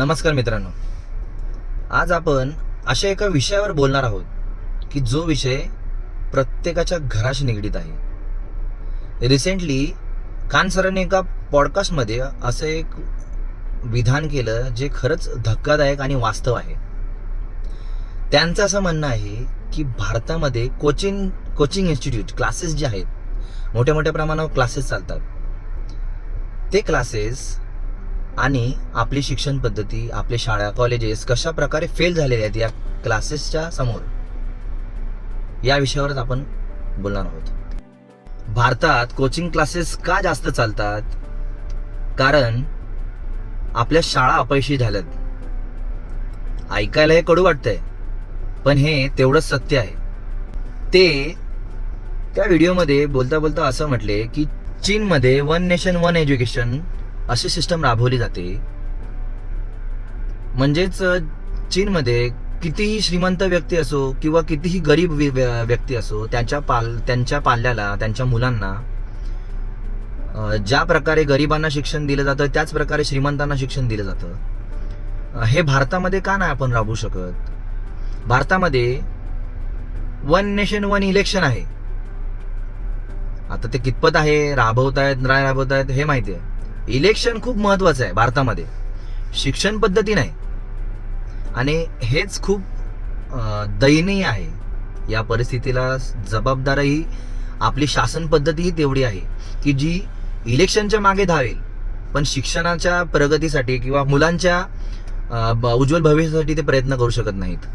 नमस्कार मित्रांनो, आज आपण अशा एका विषयावर बोलणार आहोत की जो विषय प्रत्येकाच्या घराशी निगडीत आहे. रिसेंटली खान सरांनी एका पॉडकास्टमध्ये असं एक विधान केलं जे खरंच धक्कादायक आणि वास्तव आहे. त्यांचं असं म्हणणं आहे की भारतामध्ये कोचिंग इन्स्टिट्यूट क्लासेस जे आहेत, मोठ्या मोठ्या प्रमाणावर क्लासेस चालतात. ते क्लासेस आणि आपली शिक्षण पद्धती, आपले शाळा कॉलेजेस कशा प्रकारे फेल झालेले आहेत या क्लासेसच्या समोर, या विषयावरच आपण बोलणार आहोत. भारतात कोचिंग क्लासेस का जास्त चालतात? कारण आपल्या शाळा अपयशी झाल्यात. ऐकायला हे कडू वाटतंय, पण हे तेवढंच सत्य आहे. ते त्या व्हिडिओमध्ये बोलता बोलता असं म्हटले की चीनमध्ये 1 नेशन 1 एज्युकेशन अशी सिस्टम राबवली जाते. म्हणजेच चीनमध्ये कितीही श्रीमंत व्यक्ती असो किंवा कितीही गरीब व्यक्ती असो, त्यांच्या पाल्याला, त्यांच्या मुलांना ज्या प्रकारे गरिबांना शिक्षण दिलं जातं त्याच प्रकारे श्रीमंतांना शिक्षण दिलं जातं. हे भारतामध्ये का नाही आपण राबवू शकत? भारतामध्ये 1 नेशन 1 इलेक्शन आहे. आता ते कितपत आहे, राबवतायत नाही राबवतायत हे माहिती आहे. इलेक्शन खूप महत्वाचं आहे भारतामध्ये, शिक्षण पद्धती नाही. आणि हेच खूप दयनीय आहे. या परिस्थितीला जबाबदारही आपली शासन पद्धतीही तेवढी आहे की जी इलेक्शनच्या मागे धावेल, पण शिक्षणाच्या प्रगतीसाठी किंवा मुलांच्या उज्ज्वल भविष्यासाठी ते प्रयत्न करू शकत नाहीत.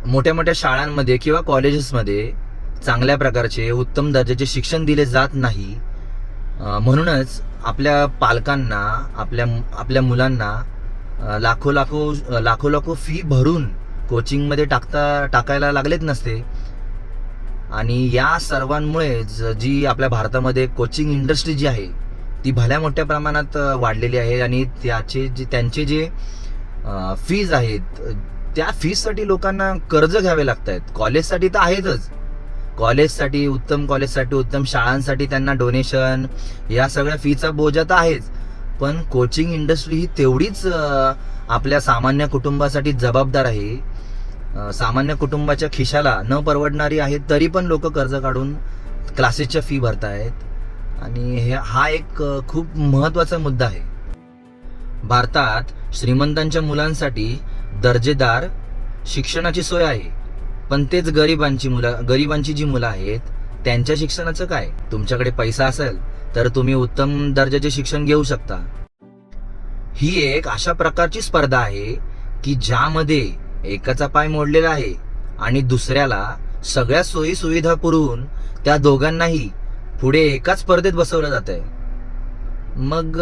मोठ्या मोठ्या शाळांमध्ये किंवा कॉलेजेसमध्ये चांगल्या प्रकारचे उत्तम दर्जाचे शिक्षण दिले जात नाही. म्हणूनच आपल्या पालकांना, आपल्या मुलांना लाखो फी भरून कोचिंगमध्ये टाकायला लागलेच नसते. आणि या सर्वांमुळे जी आपल्या भारतामध्ये कोचिंग इंडस्ट्री जी आहे ती भल्या मोठ्या प्रमाणात वाढलेली आहे. आणि त्यांचे जे फीज आहेत त्या फीजसाठी लोकांना कर्ज घ्यावे लागत आहेत. कॉलेजसाठी तर आहेतच, कॉलेजसाठी, उत्तम शाळांसाठी त्यांना डोनेशन, या सगळ्या फीचा बोजा तर आहेच. पण कोचिंग इंडस्ट्री ही तेवढीच आपल्या सामान्य कुटुंबासाठी जबाबदार आहे. सामान्य कुटुंबाच्या खिशाला न परवडणारी आहे, तरी पण लोक कर्ज काढून क्लासेसच्या फी भरतायत. आणि हा एक खूप महत्वाचा मुद्दा आहे. भारतात श्रीमंतांच्या मुलांसाठी दर्जेदार शिक्षणाची सोय आहे, पण तेच गरिबांची जी मुलं आहेत त्यांच्या शिक्षणाचं काय? तुमच्याकडे पैसा असेल तर तुम्ही उत्तम दर्जाचे शिक्षण घेऊ शकता. ही एक अशा प्रकारची स्पर्धा आहे की ज्यामध्ये एकाचा पाय मोडलेला आहे आणि दुसऱ्याला सगळ्या सोयी सुविधा पुरवून त्या दोघांनाही पुढे एकाच स्पर्धेत बसवलं जात आहे. मग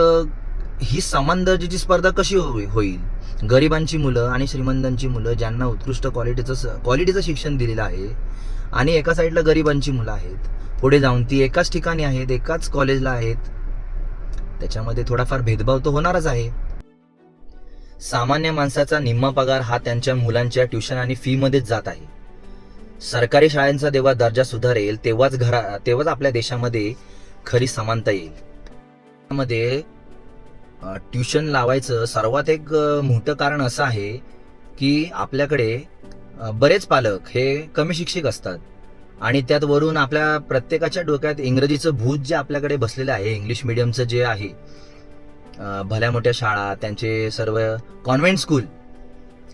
ही समान दर्जाची स्पर्धा कशी होईल? गरिबांची मुलं आणि श्रीमंतांची मुलं ज्यांना उत्कृष्ट क्वालिटीचं शिक्षण दिलेलं आहे, आणि एका साईडला गरिबांची मुलं आहेत, पुढे जाऊन ती एकाच ठिकाणी आहेत, एकाच कॉलेजला आहेत. त्याच्यामध्ये थोडाफार भेदभाव तर होणारच आहे. सामान्य माणसाचा निम्मा पगार हा त्यांच्या मुलांच्या ट्युशन आणि फी मध्येच जात आहे. सरकारी शाळांचा जेव्हा दर्जा सुधारेल तेव्हाच आपल्या देशामध्ये खरी समानता येईल. त्यामध्ये ट्युशन लावायचं सर्वात एक मोठं कारण असं आहे की आपल्याकडे बरेच पालक हे कमी शिक्षित असतात. आणि त्यात वरून आपल्या प्रत्येकाच्या डोक्यात इंग्रजीचं भूत जे आपल्याकडे बसलेलं आहे, इंग्लिश मिडियमचं जे आहे, भल्या मोठ्या शाळा, त्यांचे सर्व कॉन्व्हेंट स्कूल,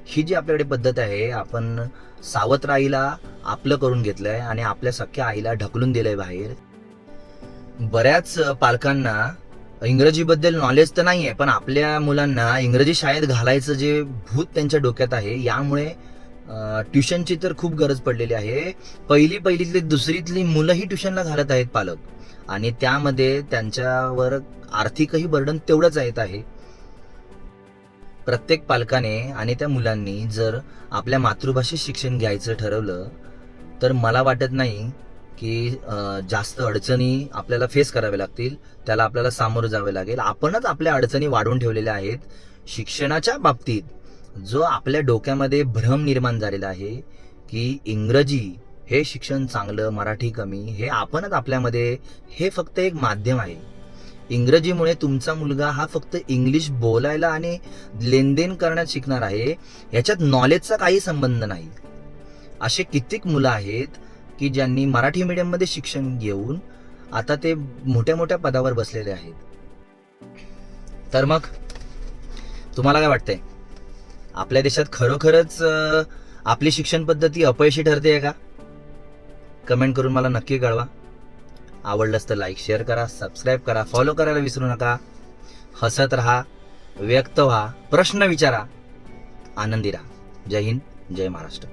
ही जी आपल्याकडे पद्धत आहे, आपण सावत्र आईला आपलं करून घेतलंय आणि आपल्या सख्या आईला ढकलून दिलंय बाहेर. बऱ्याच पालकांना इंग्रजीबद्दल नॉलेज तर नाहीये, पण आपल्या मुलांना इंग्रजी शाळेत घालायचं जे भूत त्यांच्या डोक्यात आहे, यामुळे ट्युशनची तर खूप गरज पडलेली आहे. पहिलीतली दुसरीतली मुलंही ट्युशनला घालत आहेत पालक, आणि त्यामध्ये त्यांच्यावर आर्थिकही बर्डन तेवढंच येत आहे. प्रत्येक पालकाने आणि त्या मुलांनी जर आपल्या मातृभाषेत शिक्षण घ्यायचं ठरवलं तर मला वाटत नाही की जास्त अडचणी आपल्याला फेस कराव्या लागतील, त्याला आपल्याला सामोरं जावं लागेल. आपणच आपल्या अडचणी वाढवून ठेवलेल्या आहेत. शिक्षणाच्या बाबतीत जो आपल्या डोक्यामध्ये भ्रम निर्माण झालेला आहे की इंग्रजी हे शिक्षण चांगलं, मराठी कमी, हे आपणच आपल्यामध्ये, हे फक्त एक माध्यम आहे. इंग्रजीमुळे तुमचा मुलगा हा फक्त इंग्लिश बोलायला आणि लेनदेन करण्यात शिकणार आहे, याच्यात नॉलेजचा काही संबंध नाही. असे कित्येक मुलं आहेत की ज्यांनी मराठी मीडियममध्ये शिक्षण घेऊन आता ते मोठ्या मोठ्या पदावर बसलेले आहेत. तर मग तुम्हाला काय वाटतंय, आपल्या देशात खरोखरच आपली शिक्षण पद्धती अपयशी ठरते का? कमेंट करून मला नक्की कळवा. आवडलंच तर लाईक शेअर करा, सबस्क्राईब करा, फॉलो करायला विसरू नका. हसत राहा, व्यक्त व्हा, प्रश्न विचारा, आनंदी राहा. जय हिंद, जय महाराष्ट्र.